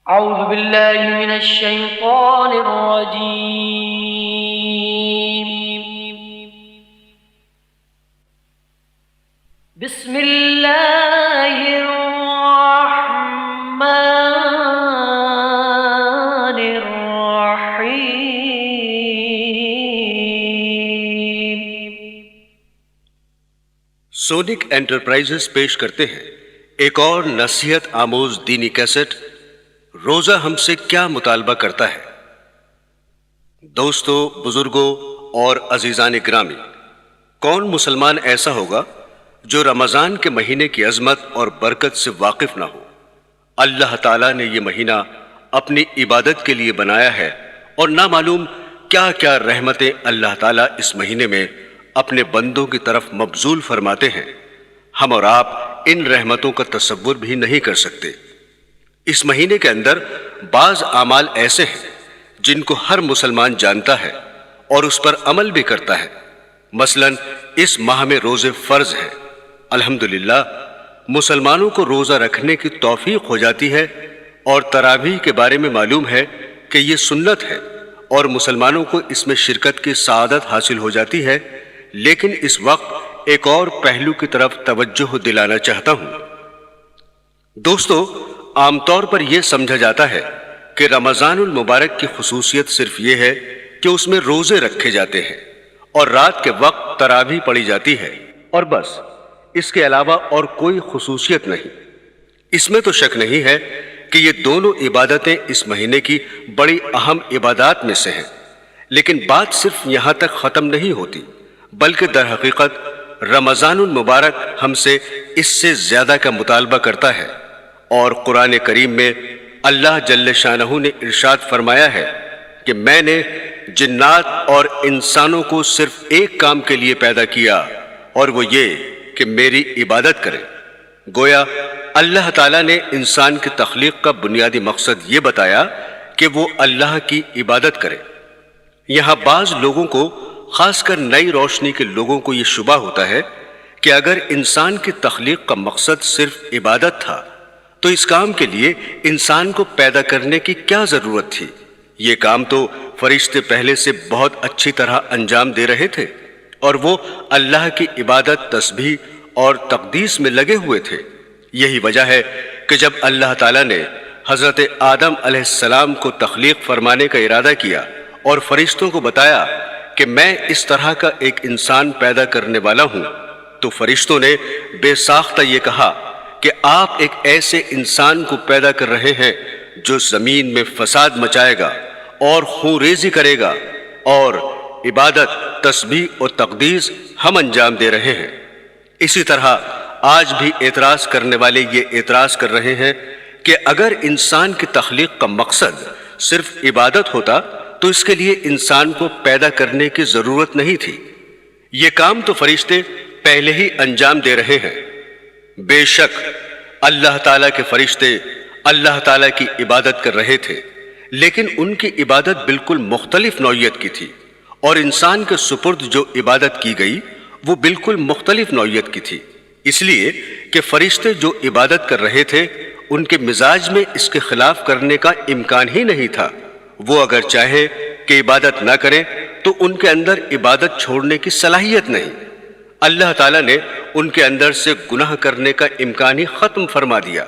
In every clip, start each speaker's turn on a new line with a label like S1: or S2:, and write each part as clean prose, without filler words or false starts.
S1: أعوذ بالله من الشيطان الرجيم. بسم الله الرحمن الرحيم.
S2: سونک انٹرپرائزز پیش کرتے ہیں ایک اور نصیحت آموز دینی کیسٹ، روزہ ہم سے کیا مطالبہ کرتا ہے۔ دوستو، بزرگوں اور عزیزان گرامی، کون مسلمان ایسا ہوگا جو رمضان کے مہینے کی عظمت اور برکت سے واقف نہ ہو؟ اللہ تعالیٰ نے یہ مہینہ اپنی عبادت کے لیے بنایا ہے، اور نہ معلوم کیا کیا رحمتیں اللہ تعالیٰ اس مہینے میں اپنے بندوں کی طرف مبذول فرماتے ہیں۔ ہم اور آپ ان رحمتوں کا تصور بھی نہیں کر سکتے۔ اس مہینے کے اندر بعض اعمال ایسے ہیں جن کو ہر مسلمان جانتا ہے اور اس پر عمل بھی کرتا ہے۔ مثلا اس ماہ میں روزے فرض ہیں۔ الحمدللہ مسلمانوں کو روزہ رکھنے کی توفیق ہو جاتی ہے، اور تراویح کے بارے میں معلوم ہے کہ یہ سنت ہے اور مسلمانوں کو اس میں شرکت کی سعادت حاصل ہو جاتی ہے۔ لیکن اس وقت ایک اور پہلو کی طرف توجہ دلانا چاہتا ہوں۔ دوستو، عام طور پر یہ سمجھا جاتا ہے کہ رمضان المبارک کی خصوصیت صرف یہ ہے کہ اس میں روزے رکھے جاتے ہیں اور رات کے وقت تراویح پڑھی جاتی ہے، اور بس اس کے علاوہ اور کوئی خصوصیت نہیں۔ اس میں تو شک نہیں ہے کہ یہ دونوں عبادتیں اس مہینے کی بڑی اہم عبادات میں سے ہیں، لیکن بات صرف یہاں تک ختم نہیں ہوتی، بلکہ در حقیقت رمضان المبارک ہم سے اس سے زیادہ کا مطالبہ کرتا ہے۔ اور قرآن کریم میں اللہ جل شانہ نے ارشاد فرمایا ہے کہ میں نے جنات اور انسانوں کو صرف ایک کام کے لیے پیدا کیا، اور وہ یہ کہ میری عبادت کریں۔ گویا اللہ تعالیٰ نے انسان کی تخلیق کا بنیادی مقصد یہ بتایا کہ وہ اللہ کی عبادت کرے۔ یہاں بعض لوگوں کو، خاص کر نئی روشنی کے لوگوں کو، یہ شبہ ہوتا ہے کہ اگر انسان کی تخلیق کا مقصد صرف عبادت تھا تو اس کام کے لیے انسان کو پیدا کرنے کی کیا ضرورت تھی؟ یہ کام تو فرشتے پہلے سے بہت اچھی طرح انجام دے رہے تھے، اور وہ اللہ کی عبادت، تسبیح اور تقدیس میں لگے ہوئے تھے۔ یہی وجہ ہے کہ جب اللہ تعالیٰ نے حضرت آدم علیہ السلام کو تخلیق فرمانے کا ارادہ کیا اور فرشتوں کو بتایا کہ میں اس طرح کا ایک انسان پیدا کرنے والا ہوں، تو فرشتوں نے بے ساختہ یہ کہا کہ آپ ایک ایسے انسان کو پیدا کر رہے ہیں جو زمین میں فساد مچائے گا اور خون ریزی کرے گا، اور عبادت، تسبیح اور تقدیس ہم انجام دے رہے ہیں۔ اسی طرح آج بھی اعتراض کرنے والے یہ اعتراض کر رہے ہیں کہ اگر انسان کی تخلیق کا مقصد صرف عبادت ہوتا تو اس کے لیے انسان کو پیدا کرنے کی ضرورت نہیں تھی۔ یہ کام تو فرشتے پہلے ہی انجام دے رہے ہیں۔ بے شک اللہ تعالیٰ کے فرشتے اللہ تعالیٰ کی عبادت کر رہے تھے، لیکن ان کی عبادت بالکل مختلف نوعیت کی تھی، اور انسان کے سپرد جو عبادت کی گئی وہ بالکل مختلف نوعیت کی تھی، اس لیے کہ فرشتے جو عبادت کر رہے تھے ان کے مزاج میں اس کے خلاف کرنے کا امکان ہی نہیں تھا۔ وہ اگر چاہے کہ عبادت نہ کریں تو ان کے اندر عبادت چھوڑنے کی صلاحیت نہیں۔ اللہ تعالیٰ نے ان کے اندر سے گناہ کرنے کا امکان ہی ختم فرما دیا،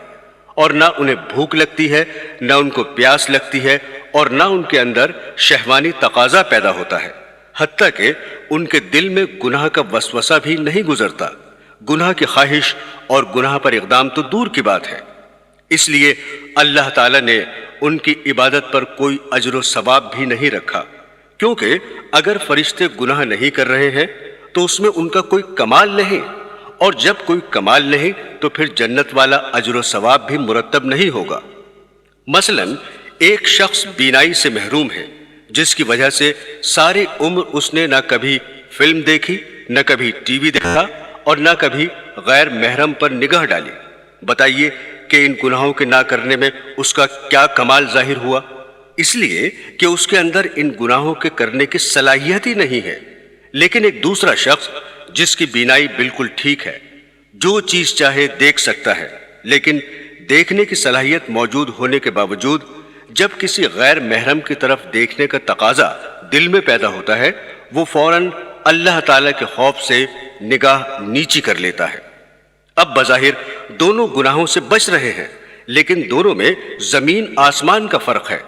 S2: اور نہ انہیں بھوک لگتی ہے، نہ ان کو پیاس لگتی ہے، اور نہ ان کے اندر شہوانی تقاضا پیدا ہوتا ہے، حتیٰ کہ ان کے دل میں گناہ کا وسوسہ بھی نہیں گزرتا۔ گناہ کی خواہش اور گناہ پر اقدام تو دور کی بات ہے۔ اس لیے اللہ تعالیٰ نے ان کی عبادت پر کوئی اجر و ثواب بھی نہیں رکھا، کیونکہ اگر فرشتے گناہ نہیں کر رہے ہیں تو اس میں ان کا کوئی کمال نہیں، اور جب کوئی کمال نہیں تو پھر جنت والا اجر و ثواب بھی مرتب نہیں ہوگا۔ مثلا ایک شخص بینائی سے محروم ہے، جس کی وجہ سے ساری عمر اس نے نہ کبھی فلم دیکھی، نہ کبھی ٹی وی دیکھا، اور نہ کبھی غیر محرم پر نگاہ ڈالی۔ بتائیے کہ ان گناہوں کے نہ کرنے میں اس کا کیا کمال ظاہر ہوا؟ اس لیے کہ اس کے اندر ان گناہوں کے کرنے کی صلاحیت ہی نہیں ہے۔ لیکن ایک دوسرا شخص جس کی بینائی بالکل ٹھیک ہے، جو چیز چاہے دیکھ سکتا ہے، لیکن دیکھنے کی صلاحیت موجود ہونے کے باوجود جب کسی غیر محرم کی طرف دیکھنے کا تقاضا دل میں پیدا ہوتا ہے وہ فوراً اللہ تعالیٰ کے خوف سے نگاہ نیچی کر لیتا ہے۔ اب بظاہر دونوں گناہوں سے بچ رہے ہیں، لیکن دونوں میں زمین آسمان کا فرق ہے۔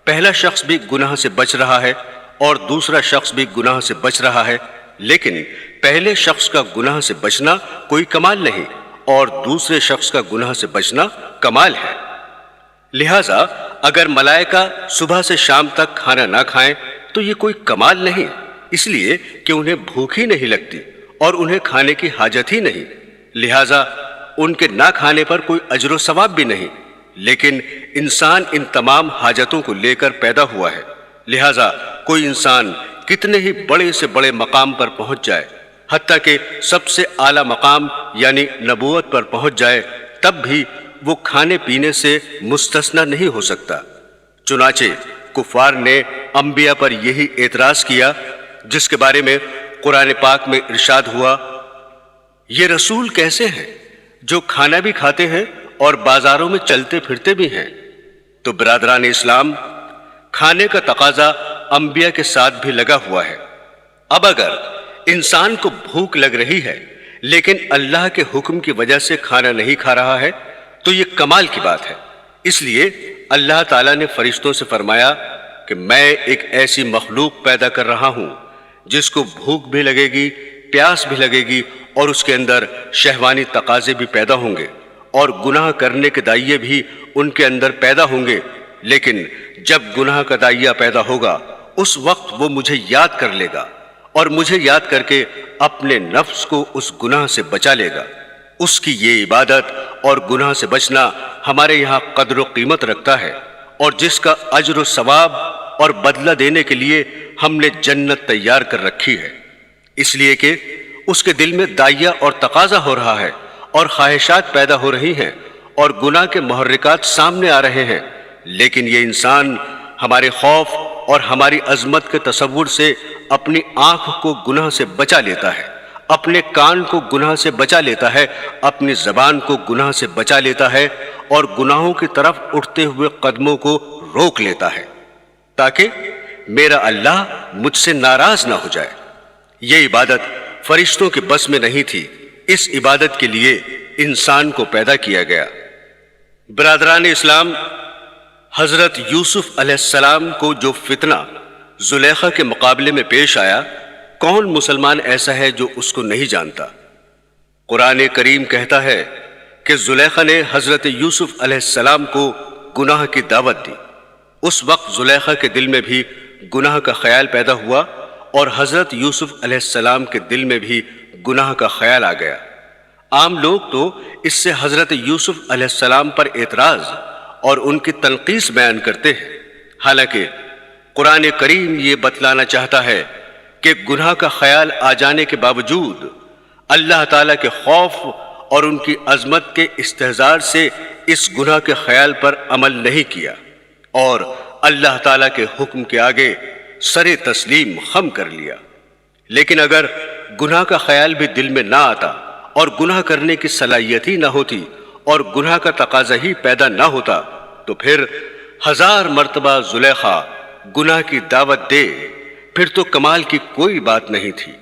S2: پہلا شخص بھی گناہ سے بچ رہا ہے اور دوسرا شخص بھی گناہ سے بچ رہا ہے، لیکن پہلے شخص کا گناہ سے بچنا کوئی کمال نہیں اور دوسرے شخص کا گناہ سے بچنا کمال ہے۔ لہٰذا اگر ملائکہ صبح سے شام تک کھانا نہ کھائیں تو یہ کوئی کمال نہیں، اس لیے کہ انہیں بھوک ہی نہیں لگتی اور انہیں کھانے کی حاجت ہی نہیں، لہٰذا ان کے نہ کھانے پر کوئی اجر و ثواب بھی نہیں۔ لیکن انسان ان تمام حاجتوں کو لے کر پیدا ہوا ہے، لہٰذا کوئی انسان کتنے ہی بڑے سے بڑے مقام پر پہنچ جائے، حتیٰ کہ سب سے اعلیٰ مقام یعنی نبوت پر پہنچ جائے، تب بھی وہ کھانے پینے سے مستثنی نہیں ہو سکتا۔ چنانچہ کفار نے انبیاء پر یہی اعتراض کیا جس کے بارے میں قرآن پاک میں ارشاد ہوا، یہ رسول کیسے ہیں جو کھانا بھی کھاتے ہیں اور بازاروں میں چلتے پھرتے بھی ہیں۔ تو برادران اسلام، کھانے کا تقاضا انبیاء کے ساتھ بھی لگا ہوا ہے۔ اب اگر انسان کو بھوک لگ رہی ہے لیکن اللہ کے حکم کی وجہ سے کھانا نہیں کھا رہا ہے تو یہ کمال کی بات ہے۔ اس لیے اللہ تعالیٰ نے فرشتوں سے فرمایا کہ میں ایک ایسی مخلوق پیدا کر رہا ہوں جس کو بھوک بھی لگے گی، پیاس بھی لگے گی اور اس کے اندر شہوانی تقاضے بھی پیدا ہوں گے اور گناہ کرنے کے دائیں بھی ان کے اندر پیدا ہوں گے، لیکن جب گناہ کا دائیں پیدا ہوگا اس وقت وہ مجھے یاد کر لے گا اور مجھے یاد کر کے اپنے نفس کو اس گناہ سے بچا لے گا۔ اس کی یہ عبادت اور گناہ سے بچنا ہمارے یہاں قدر و قیمت رکھتا ہے، اور جس کا اجر و ثواب اور بدلہ دینے کے لیے ہم نے جنت تیار کر رکھی ہے، اس لیے کہ اس کے دل میں داعیہ اور تقاضا ہو رہا ہے اور خواہشات پیدا ہو رہی ہیں اور گناہ کے محرکات سامنے آ رہے ہیں، لیکن یہ انسان ہمارے خوف اور ہماری عظمت کے تصور سے اپنی آنکھ کو گناہ سے بچا لیتا ہے، اپنے کان کو گناہ سے بچا لیتا ہے، اپنی زبان کو گناہ سے بچا لیتا ہے اور گناہوں کی طرف اٹھتے ہوئے قدموں کو روک لیتا ہے تاکہ میرا اللہ مجھ سے ناراض نہ ہو جائے۔ یہ عبادت فرشتوں کے بس میں نہیں تھی، اس عبادت کے لیے انسان کو پیدا کیا گیا۔ برادران اسلام، حضرت یوسف علیہ السلام کو جو فتنہ زلیخا کے مقابلے میں پیش آیا، کون مسلمان ایسا ہے جو اس کو نہیں جانتا؟ قرآن کریم کہتا ہے کہ زلیخا نے حضرت یوسف علیہ السلام کو گناہ کی دعوت دی۔ اس وقت زلیخا کے دل میں بھی گناہ کا خیال پیدا ہوا اور حضرت یوسف علیہ السلام کے دل میں بھی گناہ کا خیال آ گیا۔ عام لوگ تو اس سے حضرت یوسف علیہ السلام پر اعتراض اور ان کی تنقیص بیان کرتے ہیں، حالانکہ قرآن کریم یہ بتلانا چاہتا ہے کہ گناہ کا خیال آ جانے کے باوجود اللہ تعالیٰ کے خوف اور ان کی عظمت کے استحضار سے اس گناہ کے خیال پر عمل نہیں کیا اور اللہ تعالیٰ کے حکم کے آگے سر تسلیم خم کر لیا۔ لیکن اگر گناہ کا خیال بھی دل میں نہ آتا اور گناہ کرنے کی صلاحیت ہی نہ ہوتی اور گناہ کا تقاضا ہی پیدا نہ ہوتا تو پھر 1000 مرتبہ زلیخا گناہ کی دعوت دے، پھر تو کمال کی کوئی بات نہیں تھی۔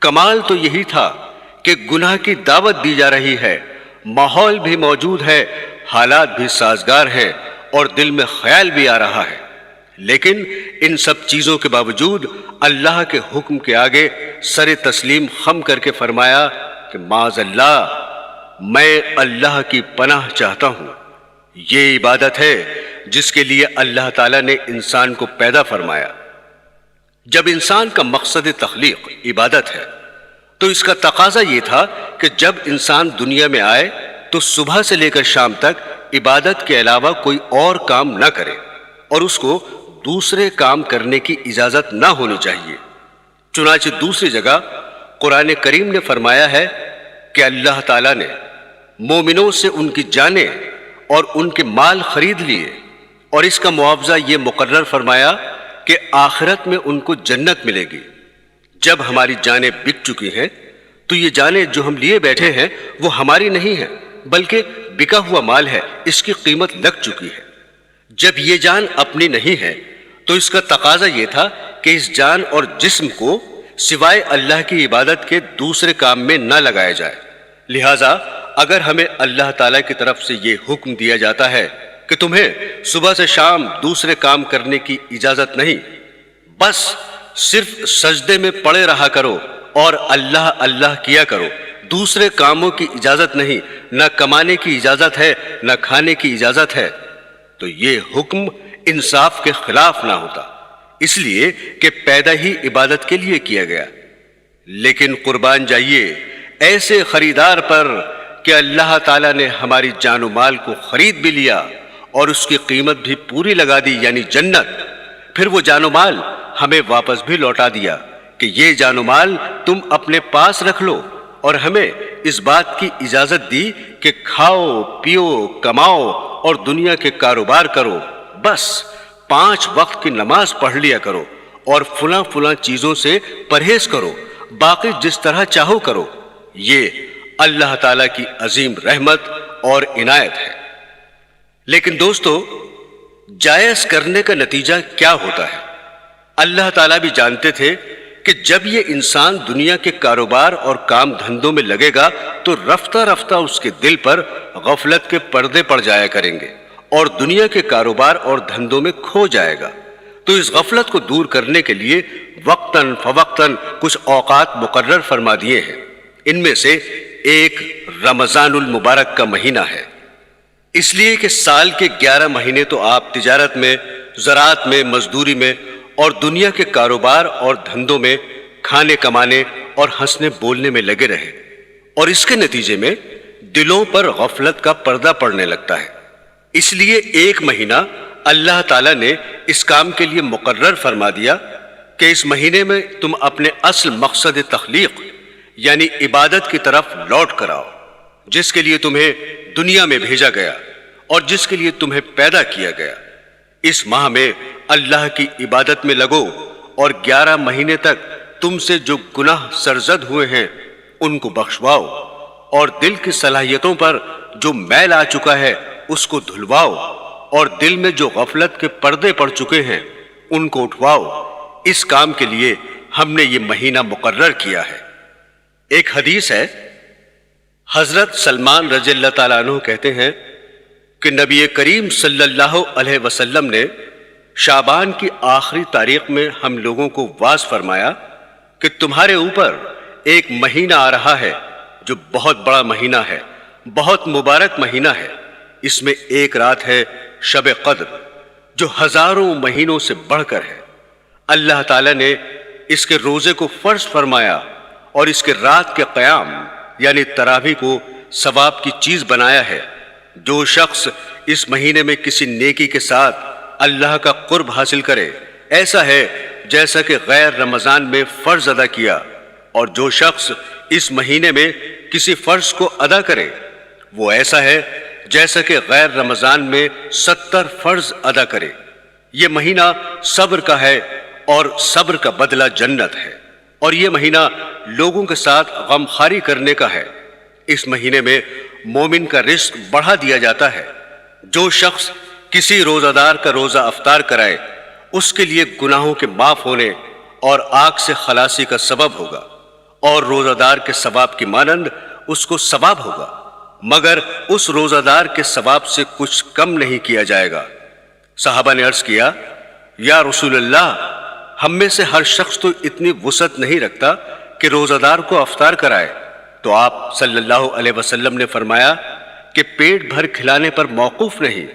S2: کمال تو یہی تھا کہ گناہ کی دعوت دی جا رہی ہے، ماحول بھی موجود ہے، حالات بھی سازگار ہیں اور دل میں خیال بھی آ رہا ہے، لیکن ان سب چیزوں کے باوجود اللہ کے حکم کے آگے سر تسلیم خم کر کے فرمایا کہ معاذ اللہ، میں اللہ کی پناہ چاہتا ہوں۔ یہ عبادت ہے جس کے لیے اللہ تعالیٰ نے انسان کو پیدا فرمایا۔ جب انسان کا مقصد تخلیق عبادت ہے تو اس کا تقاضا یہ تھا کہ جب انسان دنیا میں آئے تو صبح سے لے کر شام تک عبادت کے علاوہ کوئی اور کام نہ کرے اور اس کو دوسرے کام کرنے کی اجازت نہ ہونی چاہیے۔ چنانچہ دوسری جگہ قرآن کریم نے فرمایا ہے کہ اللہ تعالیٰ نے مومنوں سے ان کی جانیں اور ان کے مال خرید لیے اور اس کا معاوضہ یہ مقرر فرمایا کہ آخرت میں ان کو جنت ملے گی۔ جب ہماری جانیں بک چکی ہیں تو یہ جانیں جو ہم لیے بیٹھے ہیں وہ ہماری نہیں ہیں بلکہ بکا ہوا مال ہے، اس کی قیمت لگ چکی ہے۔ جب یہ جان اپنی نہیں ہے تو اس کا تقاضا یہ تھا کہ اس جان اور جسم کو سوائے اللہ کی عبادت کے دوسرے کام میں نہ لگایا جائے۔ لہٰذا اگر ہمیں اللہ تعالیٰ کی طرف سے یہ حکم دیا جاتا ہے کہ تمہیں صبح سے شام دوسرے کام کرنے کی اجازت نہیں، بس صرف سجدے میں پڑے رہا کرو اور اللہ اللہ کیا کرو، دوسرے کاموں کی اجازت نہیں، نہ کمانے کی اجازت ہے نہ کھانے کی اجازت ہے، تو یہ حکم انصاف کے خلاف نہ ہوتا، اس لیے کہ پیدا ہی عبادت کے لیے کیا گیا۔ لیکن قربان جائیے ایسے خریدار پر کہ اللہ تعالیٰ نے ہماری جان و مال کو خرید بھی لیا اور اس کی قیمت بھی پوری لگا دی، یعنی جنت، پھر وہ جان و مال ہمیں واپس بھی لوٹا دیا کہ یہ جان و مال تم اپنے پاس رکھ لو، اور ہمیں اس بات کی اجازت دی کہ کھاؤ پیو کماؤ اور دنیا کے کاروبار کرو، بس 5 وقت کی نماز پڑھ لیا کرو اور فلاں فلاں چیزوں سے پرہیز کرو، باقی جس طرح چاہو کرو۔ یہ اللہ تعالیٰ کی عظیم رحمت اور عنایت ہے۔ لیکن دوستو، جائز کرنے کا نتیجہ کیا ہوتا ہے؟ اللہ تعالیٰ بھی جانتے تھے کہ جب یہ انسان دنیا کے کاروبار اور کام دھندوں میں لگے گا تو رفتہ رفتہ اس کے دل پر غفلت کے پردے پڑ جایا کریں گے اور دنیا کے کاروبار اور دھندوں میں کھو جائے گا۔ تو اس غفلت کو دور کرنے کے لیے وقتاً فوقتاً کچھ اوقات مقرر فرما دیے ہیں۔ ان میں سے ایک رمضان المبارک کا مہینہ ہے، اس لیے کہ سال کے 11 مہینے تو آپ تجارت میں، زراعت میں، مزدوری میں اور دنیا کے کاروبار اور دھندوں میں کھانے کمانے اور ہنسنے بولنے میں لگے رہے، اور اس کے نتیجے میں دلوں پر غفلت کا پردہ پڑنے لگتا ہے۔ اس لیے ایک مہینہ اللہ تعالیٰ نے اس کام کے لیے مقرر فرما دیا کہ اس مہینے میں تم اپنے اصل مقصد تخلیق یعنی عبادت کی طرف لوٹ کر آؤ، جس کے لیے تمہیں دنیا میں بھیجا گیا اور جس کے لیے تمہیں پیدا کیا گیا۔ اس ماہ میں اللہ کی عبادت میں لگو اور 11 مہینے تک تم سے جو گناہ سرزد ہوئے ہیں ان کو بخشواؤ، اور دل کی صلاحیتوں پر جو میل آ چکا ہے اس کو دھلواؤ، اور دل میں جو غفلت کے پردے پڑ چکے ہیں ان کو اٹھواؤ۔ اس کام کے لیے ہم نے یہ مہینہ مقرر کیا ہے۔ ایک حدیث ہے، حضرت سلمان رضی اللہ تعالیٰ عنہ کہتے ہیں کہ نبی کریم صلی اللہ علیہ وسلم نے شعبان کی آخری تاریخ میں ہم لوگوں کو واعظ فرمایا کہ تمہارے اوپر ایک مہینہ آ رہا ہے جو بہت بڑا مہینہ ہے، بہت مبارک مہینہ ہے۔ اس میں ایک رات ہے شب قدر جو ہزاروں مہینوں سے بڑھ کر ہے۔ اللہ تعالیٰ نے اس کے روزے کو فرض فرمایا اور اس کے رات کے قیام یعنی تراویح کو ثواب کی چیز بنایا ہے۔ جو شخص اس مہینے میں کسی نیکی کے ساتھ اللہ کا قرب حاصل کرے، ایسا ہے جیسا کہ غیر رمضان میں فرض ادا کیا، اور جو شخص اس مہینے میں کسی فرض کو ادا کرے وہ ایسا ہے جیسا کہ غیر رمضان میں 70 فرض ادا کرے۔ یہ مہینہ صبر کا ہے اور صبر کا بدلہ جنت ہے، اور یہ مہینہ لوگوں کے ساتھ غمخواری کرنے کا ہے۔ اس مہینے میں مومن کا رزق بڑھا دیا جاتا ہے۔ جو شخص کسی روزہ دار کا روزہ افطار کرائے اس کے لیے گناہوں کے معاف ہونے اور آگ سے خلاصی کا سبب ہوگا، اور روزہ دار کے ثواب کی مانند اس کو ثواب ہوگا، مگر اس روزہ دار کے ثواب سے کچھ کم نہیں کیا جائے گا۔ صحابہ نے عرض کیا، یا رسول اللہ، ہم میں سے ہر شخص تو اتنی وسعت نہیں رکھتا کہ روزہ دار کو افطار کرائے۔ تو آپ صلی اللہ علیہ وسلم نے فرمایا کہ پیٹ بھر کھلانے پر موقوف نہیں،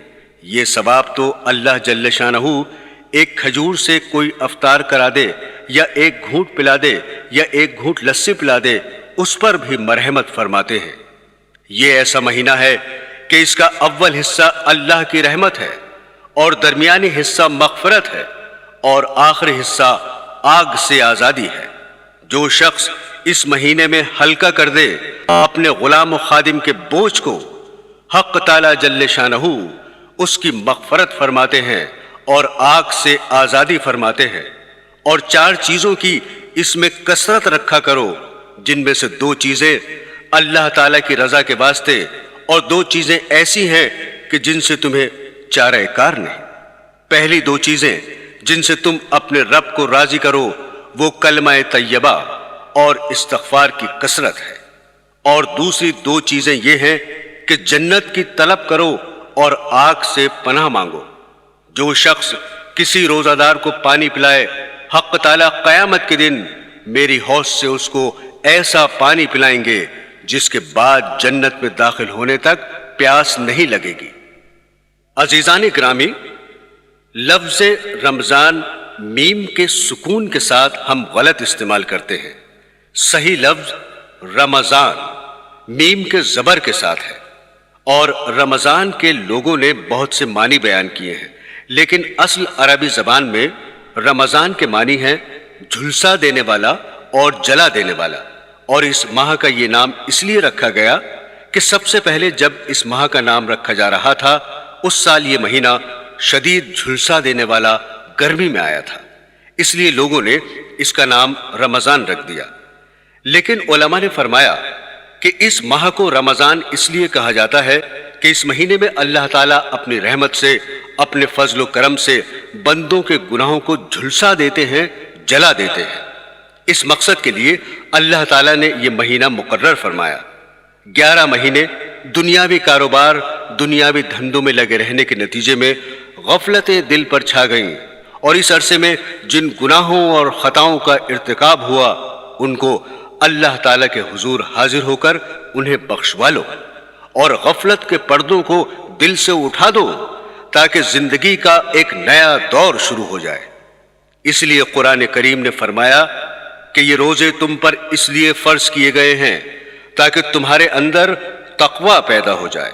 S2: یہ ثواب تو اللہ جل شانہ ایک کھجور سے کوئی افطار کرا دے یا ایک گھونٹ پلا دے یا ایک گھونٹ لسی پلا دے، اس پر بھی مرحمت فرماتے ہیں۔ یہ ایسا مہینہ ہے کہ اس کا اول حصہ اللہ کی رحمت ہے اور درمیانی حصہ مغفرت ہے اور آخری حصہ آگ سے آزادی ہے۔ جو شخص اس مہینے میں ہلکا کر دے اپنے غلام و خادم کے بوجھ کو، حق تعالی جل شانہ اس کی مغفرت فرماتے ہیں اور آگ سے آزادی فرماتے ہیں۔ اور 4 چیزوں کی اس میں کثرت رکھا کرو، جن میں سے 2 چیزیں اللہ تعالیٰ کی رضا کے واسطے اور دو چیزیں ایسی ہیں کہ جن سے تمہیں چارہ کار نہیں۔ پہلی دو چیزیں جن سے تم اپنے رب کو راضی کرو وہ کلمہ طیبہ اور استغفار کی کثرت ہے، اور دوسری دو چیزیں یہ ہیں کہ جنت کی طلب کرو اور آگ سے پناہ مانگو۔ جو شخص کسی روزہ دار کو پانی پلائے، حق تعالیٰ قیامت کے دن میری حوض سے اس کو ایسا پانی پلائیں گے جس کے بعد جنت میں داخل ہونے تک پیاس نہیں لگے گی۔ عزیزان گرامی، لفظ رمضان میم کے سکون کے ساتھ ہم غلط استعمال کرتے ہیں۔ صحیح لفظ رمضان میم کے زبر کے ساتھ ہے، اور رمضان کے لوگوں نے بہت سے معنی بیان کیے ہیں، لیکن اصل عربی زبان میں رمضان کے معنی ہے جھلسا دینے والا اور جلا دینے والا، اور اس ماہ کا یہ نام اس لیے رکھا گیا کہ سب سے پہلے جب اس ماہ کا نام رکھا جا رہا تھا اس سال یہ مہینہ شدید جھلسا دینے والا گرمی میں آیا تھا، اس لیے لوگوں نے اس کا نام رمضان رکھ دیا۔ لیکن علماء نے فرمایا کہ اس ماہ کو رمضان اس لیے کہا جاتا ہے کہ اس مہینے میں اللہ تعالیٰ اپنی رحمت سے، اپنے فضل و کرم سے بندوں کے گناہوں کو جھلسا دیتے ہیں، جلا دیتے ہیں۔ اس مقصد کے لیے اللہ تعالیٰ نے یہ مہینہ مقرر فرمایا۔ 11 مہینے دنیاوی کاروبار، دنیاوی دھندوں میں لگے رہنے کے نتیجے میں غفلتیں دل پر چھا گئیں، اور اس عرصے میں جن گناہوں اور خطاؤں کا ارتکاب ہوا ان کو اللہ تعالیٰ کے حضور حاضر ہو کر انہیں بخشوا لو، اور غفلت کے پردوں کو دل سے اٹھا دو تاکہ زندگی کا ایک نیا دور شروع ہو جائے۔ اس لیے قرآن کریم نے فرمایا کہ یہ روزے تم پر اس لیے فرض کیے گئے ہیں تاکہ تمہارے اندر تقوی پیدا ہو جائے۔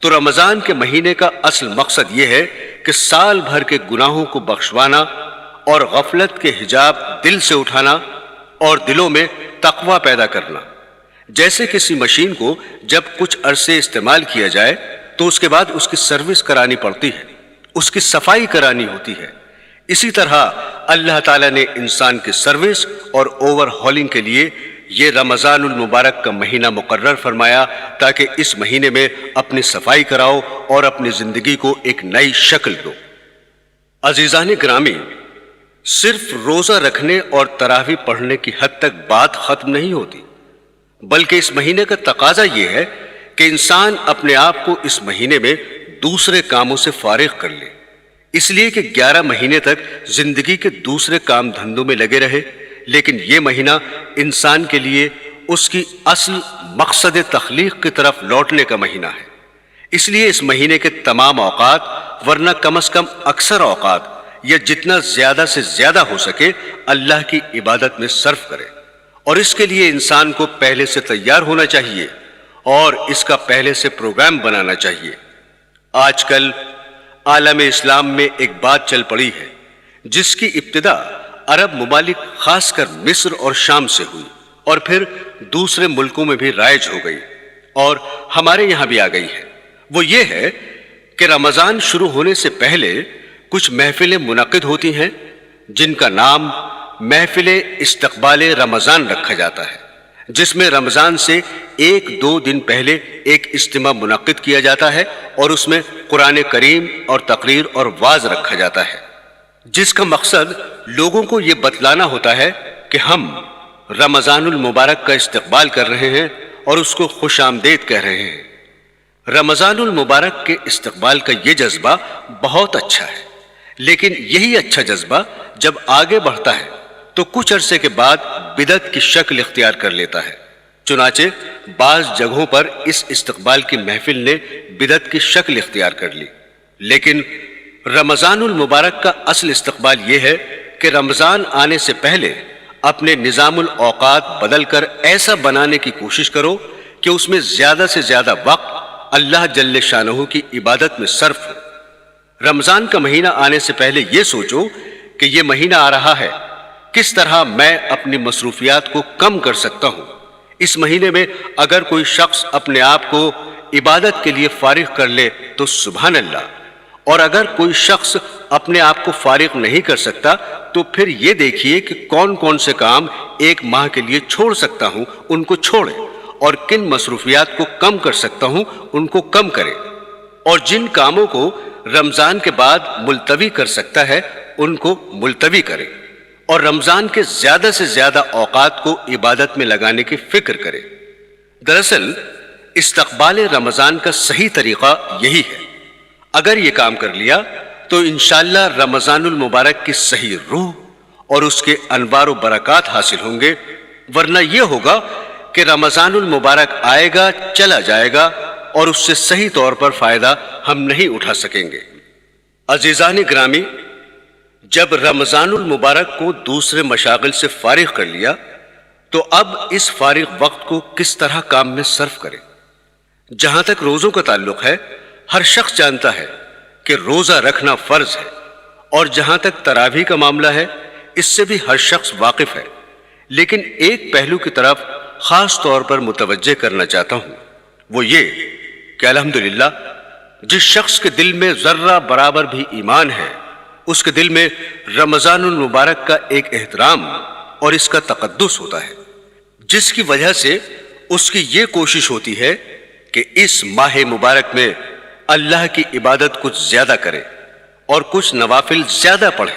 S2: تو رمضان کے مہینے کا اصل مقصد یہ ہے کہ سال بھر کے گناہوں کو بخشوانا اور غفلت کے حجاب دل سے اٹھانا اور دلوں میں تقوی پیدا کرنا۔ جیسے کسی مشین کو جب کچھ عرصے استعمال کیا جائے تو اس کے بعد اس کی سروس کرانی پڑتی ہے، اس کی صفائی کرانی ہوتی ہے، اسی طرح اللہ تعالیٰ نے انسان کی سروس اور اوور ہالنگ کے لیے یہ رمضان المبارک کا مہینہ مقرر فرمایا تاکہ اس مہینے میں اپنی صفائی کراؤ اور اپنی زندگی کو ایک نئی شکل دو۔ عزیزان گرامی، صرف روزہ رکھنے اور تراویح پڑھنے کی حد تک بات ختم نہیں ہوتی، بلکہ اس مہینے کا تقاضا یہ ہے کہ انسان اپنے آپ کو اس مہینے میں دوسرے کاموں سے فارغ کر لے، اس لیے کہ 11 مہینے تک زندگی کے دوسرے کام دھندوں میں لگے رہے، لیکن یہ مہینہ انسان کے لیے اس کی اصل مقصد تخلیق کی طرف لوٹنے کا مہینہ ہے۔ اس لیے اس مہینے کے تمام اوقات، ورنہ کم از کم اکثر اوقات یا جتنا زیادہ سے زیادہ ہو سکے اللہ کی عبادت میں صرف کرے، اور اس کے لیے انسان کو پہلے سے تیار ہونا چاہیے اور اس کا پہلے سے پروگرام بنانا چاہیے۔ آج کل عالم اسلام میں ایک بات چل پڑی ہے جس کی ابتدا عرب ممالک خاص کر مصر اور شام سے ہوئی، اور پھر دوسرے ملکوں میں بھی رائج ہو گئی اور ہمارے یہاں بھی آ گئی ہے۔ وہ یہ ہے کہ رمضان شروع ہونے سے پہلے کچھ محفلیں منعقد ہوتی ہیں جن کا نام محفل استقبال رمضان رکھا جاتا ہے، جس میں رمضان سے 1-2 دن پہلے ایک اجتماع منعقد کیا جاتا ہے اور اس میں قرآن کریم اور تقریر اور وعظ رکھا جاتا ہے، جس کا مقصد لوگوں کو یہ بتلانا ہوتا ہے کہ ہم رمضان المبارک کا استقبال کر رہے ہیں اور اس کو خوش آمدید کہہ رہے ہیں۔ رمضان المبارک کے استقبال کا یہ جذبہ بہت اچھا ہے، لیکن یہی اچھا جذبہ جب آگے بڑھتا ہے تو کچھ عرصے کے بعد بدعت کی شکل اختیار کر لیتا ہے۔ چنانچہ بعض جگہوں پر اس استقبال کی محفل نے بدعت کی شکل اختیار کر لی، لیکن رمضان المبارک کا اصل استقبال یہ ہے کہ رمضان آنے سے پہلے اپنے نظام الاوقات بدل کر ایسا بنانے کی کوشش کرو کہ اس میں زیادہ سے زیادہ وقت اللہ جل شانہ کی عبادت میں صرف ہو۔ رمضان کا مہینہ آنے سے پہلے یہ سوچو کہ یہ مہینہ آ رہا ہے، کس طرح میں اپنی مصروفیات کو کم کر سکتا ہوں۔ اس مہینے میں اگر کوئی شخص اپنے آپ کو عبادت کے لیے فارغ کر لے تو سبحان اللہ، اور اگر کوئی شخص اپنے آپ کو فارغ نہیں کر سکتا تو پھر یہ دیکھیے کہ کون کون سے کام ایک ماہ کے لیے چھوڑ سکتا ہوں، ان کو چھوڑے اور کن مصروفیات کو کم کر سکتا ہوں ان کو کم کرے، اور جن کاموں کو رمضان کے بعد ملتوی کر سکتا ہے ان کو ملتوی کرے، اور رمضان کے زیادہ سے زیادہ اوقات کو عبادت میں لگانے کی فکر کرے۔ دراصل استقبال رمضان کا صحیح طریقہ یہی ہے۔ اگر یہ کام کر لیا تو انشاءاللہ رمضان المبارک کی صحیح روح اور اس کے انوار و برکات حاصل ہوں گے، ورنہ یہ ہوگا کہ رمضان المبارک آئے گا، چلا جائے گا، اور اس سے صحیح طور پر فائدہ ہم نہیں اٹھا سکیں گے۔ عزیزان گرامی، جب رمضان المبارک کو دوسرے مشاغل سے فارغ کر لیا تو اب اس فارغ وقت کو کس طرح کام میں صرف کریں؟ جہاں تک روزوں کا تعلق ہے، ہر شخص جانتا ہے کہ روزہ رکھنا فرض ہے، اور جہاں تک تراویح کا معاملہ ہے اس سے بھی ہر شخص واقف ہے، لیکن ایک پہلو کی طرف خاص طور پر متوجہ کرنا چاہتا ہوں، وہ یہ کہ الحمدللہ جس شخص کے دل میں ذرہ برابر بھی ایمان ہے، اس کے دل میں رمضان المبارک کا ایک احترام اور اس کا تقدس ہوتا ہے، جس کی وجہ سے اس کی یہ کوشش ہوتی ہے کہ اس ماہ مبارک میں اللہ کی عبادت کچھ زیادہ کرے اور کچھ نوافل زیادہ پڑھے۔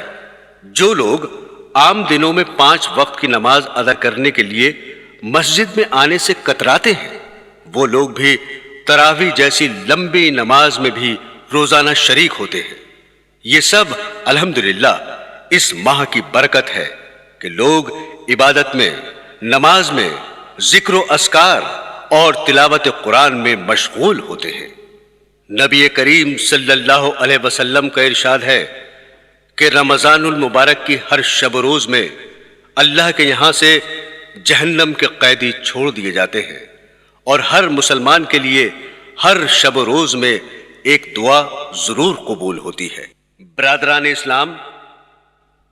S2: جو لوگ عام دنوں میں 5 وقت کی نماز ادا کرنے کے لیے مسجد میں آنے سے کتراتے ہیں، وہ لوگ بھی تراویح جیسی لمبی نماز میں بھی روزانہ شریک ہوتے ہیں۔ یہ سب الحمدللہ اس ماہ کی برکت ہے کہ لوگ عبادت میں، نماز میں، ذکر و اذکار اور تلاوت قرآن میں مشغول ہوتے ہیں۔ نبی کریم صلی اللہ علیہ وسلم کا ارشاد ہے کہ رمضان المبارک کی ہر شب و روز میں اللہ کے یہاں سے جہنم کے قیدی چھوڑ دیے جاتے ہیں، اور ہر مسلمان کے لیے ہر شب و روز میں ایک دعا ضرور قبول ہوتی ہے۔ برادران اسلام،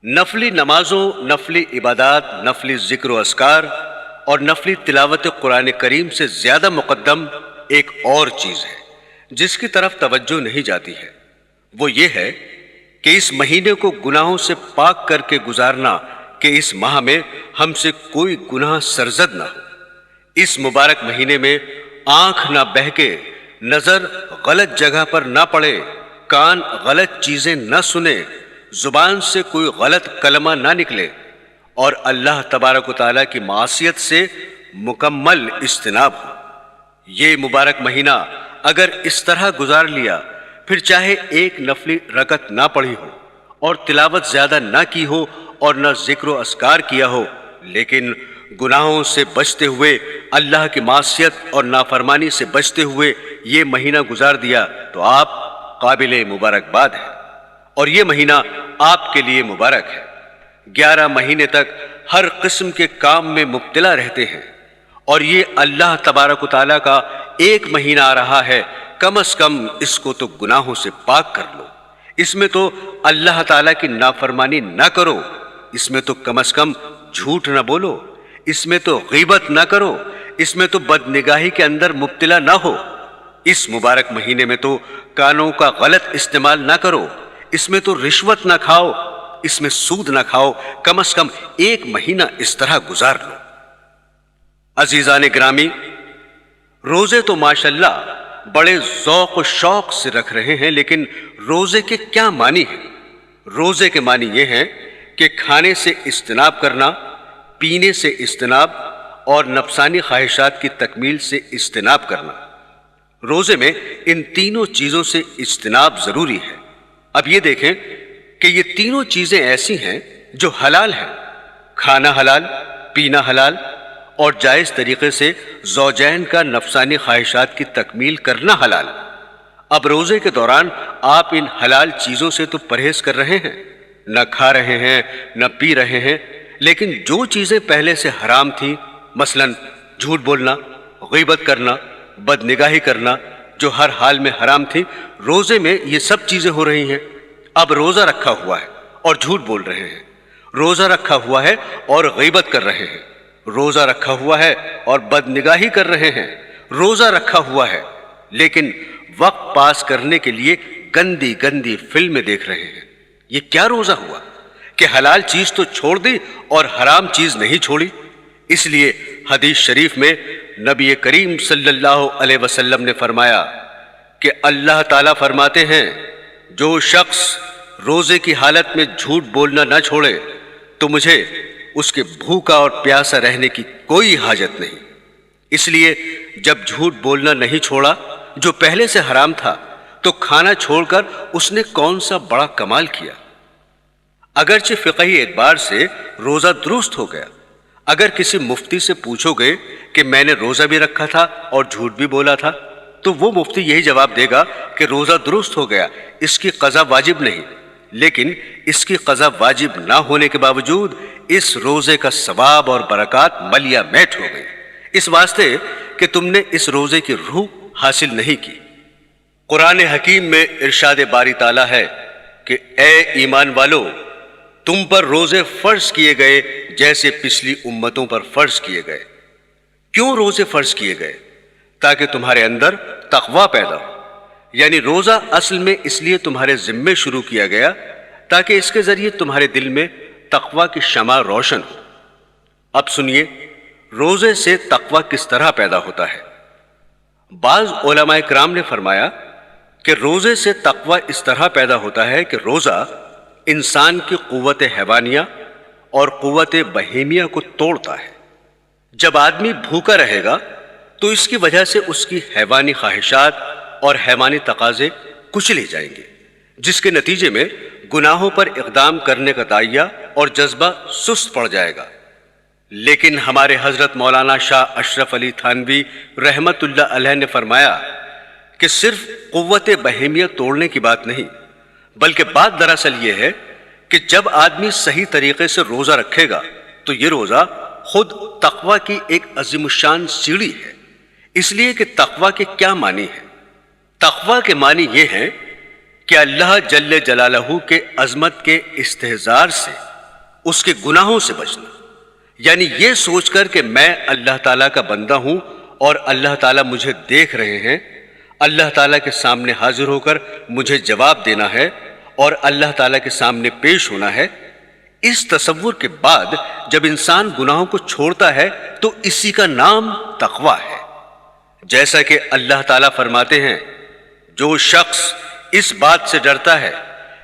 S2: نفلی نمازوں، نفلی عبادات، نفلی ذکر و اذکار اور نفلی تلاوت قرآن کریم سے زیادہ مقدم ایک اور چیز ہے جس کی طرف توجہ نہیں جاتی ہے، وہ یہ ہے کہ اس مہینے کو گناہوں سے پاک کر کے گزارنا، کہ اس ماہ میں ہم سے کوئی گناہ سرزد نہ ہو۔ اس مبارک مہینے میں آنکھ نہ بہکے، نظر غلط جگہ پر نہ پڑے، کان غلط چیزیں نہ سنے، زبان سے کوئی غلط کلمہ نہ نکلے، اور اللہ تبارک و تعالیٰ کی معصیت سے مکمل اجتناب ہو۔ یہ مبارک مہینہ اگر اس طرح گزار لیا، پھر چاہے ایک نفلی رکعت نہ پڑھی ہو اور تلاوت زیادہ نہ کی ہو اور نہ ذکر و اذکار کیا ہو، لیکن گناہوں سے بچتے ہوئے، اللہ کی معصیت اور نافرمانی سے بچتے ہوئے یہ مہینہ گزار دیا، تو آپ قابل مبارکباد ہیں، اور یہ مہینہ آپ کے لیے مبارک ہے۔ 11 مہینے تک ہر قسم کے کام میں مبتلا رہتے ہیں، اور یہ اللہ تبارک و تعالیٰ کا ایک مہینہ آ رہا ہے، کم از کم اس کو تو گناہوں سے پاک کر لو، اس میں تو اللہ تعالیٰ کی نافرمانی نہ کرو، اس میں تو کم از کم جھوٹ نہ بولو، اس میں تو غیبت نہ کرو، اس میں تو بد نگاہی کے اندر مبتلا نہ ہو، اس مبارک مہینے میں تو کانوں کا غلط استعمال نہ کرو، اس میں تو رشوت نہ کھاؤ، اس میں سود نہ کھاؤ، کم از کم ایک مہینہ اس طرح گزار لو۔ عزیزان گرامی، روزے تو ماشاءاللہ بڑے ذوق و شوق سے رکھ رہے ہیں، لیکن روزے کے کیا معنی ہیں؟ روزے کے معنی یہ ہیں کہ کھانے سے اجتناب کرنا، پینے سے اجتناب اور نفسانی خواہشات کی تکمیل سے اجتناب کرنا۔ روزے میں ان تینوں چیزوں سے اجتناب ضروری ہے۔ اب یہ دیکھیں کہ یہ تینوں چیزیں ایسی ہیں جو حلال ہیں، کھانا حلال، پینا حلال، اور جائز طریقے سے زوجین کا نفسانی خواہشات کی تکمیل کرنا حلال۔ اب روزے کے دوران آپ ان حلال چیزوں سے تو پرہیز کر رہے ہیں، نہ کھا رہے ہیں، نہ پی رہے ہیں، لیکن جو چیزیں پہلے سے حرام تھیں، مثلا جھوٹ بولنا، غیبت کرنا، بد نگاہی کرنا، جو ہر حال میں حرام تھی، روزے میں یہ سب چیزیں ہو رہی ہیں۔ اب روزہ رکھا ہوا ہے اور جھوٹ بول رہے ہیں، روزہ رکھا ہوا ہے اور غیبت کر رہے ہیں، روزہ رکھا ہوا ہے اور بد نگاہی کر رہے ہیں، روزہ رکھا ہوا ہے لیکن وقت پاس کرنے کے لیے گندی گندی فلمیں دیکھ رہے ہیں۔ یہ کیا روزہ ہوا کہ حلال چیز تو چھوڑ دی اور حرام چیز نہیں چھوڑی؟ اس لیے حدیث شریف میں نبی کریم صلی اللہ علیہ وسلم نے فرمایا کہ اللہ تعالیٰ فرماتے ہیں جو شخص روزے کی حالت میں جھوٹ بولنا نہ چھوڑے تو مجھے اس کے بھوکا اور پیاسا رہنے کی کوئی حاجت نہیں۔ اس لیے جب جھوٹ بولنا نہیں چھوڑا جو پہلے سے حرام تھا تو کھانا چھوڑ کر اس نے کون سا بڑا کمال کیا۔ اگرچہ فقہی اعتبار سے روزہ درست ہو گیا، اگر کسی مفتی سے پوچھو گے کہ میں نے روزہ بھی رکھا تھا اور جھوٹ بھی بولا تھا تو وہ مفتی یہی جواب دے گا کہ روزہ درست ہو گیا، اس کی قضا واجب نہیں۔ لیکن اس کی قضا واجب نہ ہونے کے باوجود اس روزے کا ثواب اور برکات ملیا میٹ ہو گئی، اس واسطے کہ تم نے اس روزے کی روح حاصل نہیں کی۔ قرآن حکیم میں ارشاد باری تعالیٰ ہے کہ اے ایمان والو، تم پر روزے فرض کیے گئے جیسے پچھلی امتوں پر فرض کیے گئے۔ کیوں روزے فرض کیے گئے؟ تاکہ تمہارے اندر تقوی پیدا ہو، یعنی روزہ اصل میں اس لیے تمہارے ذمے شروع کیا گیا تاکہ اس کے ذریعے تمہارے دل میں تقوی کی شمع روشن ہو۔ اب سنیے روزے سے تقوی کس طرح پیدا ہوتا ہے۔ بعض علماء کرام نے فرمایا کہ روزے سے تقوی اس طرح پیدا ہوتا ہے کہ روزہ انسان کی قوت حیوانیہ اور قوت بہیمیہ کو توڑتا ہے۔ جب آدمی بھوکا رہے گا تو اس کی وجہ سے اس کی حیوانی خواہشات اور حیوانی تقاضے کچلے جائیں گے، جس کے نتیجے میں گناہوں پر اقدام کرنے کا داعیہ اور جذبہ سست پڑ جائے گا۔ لیکن ہمارے حضرت مولانا شاہ اشرف علی تھانوی رحمت اللہ علیہ نے فرمایا کہ صرف قوت بہیمیہ توڑنے کی بات نہیں، بلکہ بات دراصل یہ ہے کہ جب آدمی صحیح طریقے سے روزہ رکھے گا تو یہ روزہ خود تقوی کی ایک عظیم الشان سیڑھی ہے۔ اس لیے کہ تقوی کے کیا معنی ہے؟ تقوی کے معنی یہ ہیں کہ اللہ جل جلالہ کے عظمت کے استحضار سے، اس کے گناہوں سے بچنا، یعنی یہ سوچ کر کہ میں اللہ تعالیٰ کا بندہ ہوں اور اللہ تعالیٰ مجھے دیکھ رہے ہیں، اللہ تعالیٰ کے سامنے حاضر ہو کر مجھے جواب دینا ہے اور اللہ تعالیٰ کے سامنے پیش ہونا ہے۔ اس تصور کے بعد جب انسان گناہوں کو چھوڑتا ہے تو اسی کا نام تقوی ہے۔ جیسا کہ اللہ تعالیٰ فرماتے ہیں جو شخص اس بات سے ڈرتا ہے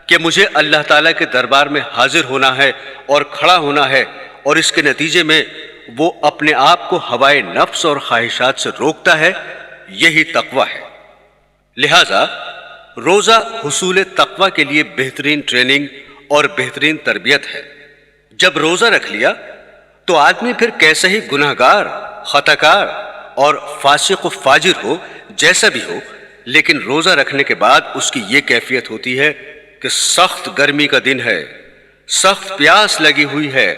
S2: کہ مجھے اللہ تعالیٰ کے دربار میں حاضر ہونا ہے اور کھڑا ہونا ہے اور اس کے نتیجے میں وہ اپنے آپ کو ہوائے نفس اور خواہشات سے روکتا ہے، یہی تقوی ہے۔ لہذا روزہ حصول تقوی کے لیے بہترین ٹریننگ اور بہترین تربیت ہے۔ جب روزہ رکھ لیا تو آدمی پھر کیسے ہی گناہگار، خطاکار اور فاسق و فاجر ہو، جیسا بھی ہو، لیکن روزہ رکھنے کے بعد اس کی یہ کیفیت ہوتی ہے کہ سخت گرمی کا دن ہے، سخت پیاس لگی ہوئی ہے،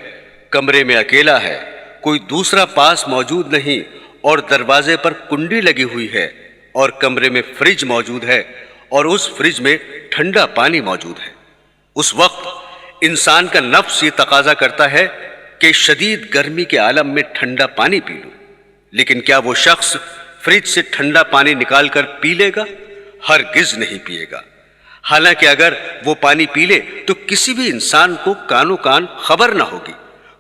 S2: کمرے میں اکیلا ہے، کوئی دوسرا پاس موجود نہیں اور دروازے پر کنڈی لگی ہوئی ہے اور کمرے میں فریج موجود ہے اور اس فریج میں ٹھنڈا پانی موجود ہے۔ اس وقت انسان کا نفس یہ تقاضا کرتا ہے کہ شدید گرمی کے عالم میں ٹھنڈا پانی پی لوں، لیکن کیا وہ شخص فریج سے ٹھنڈا پانی نکال کر پی لے گا؟ ہرگز نہیں پیے گا۔ حالانکہ اگر وہ پانی پی لے تو کسی بھی انسان کو کانوں کان خبر نہ ہوگی،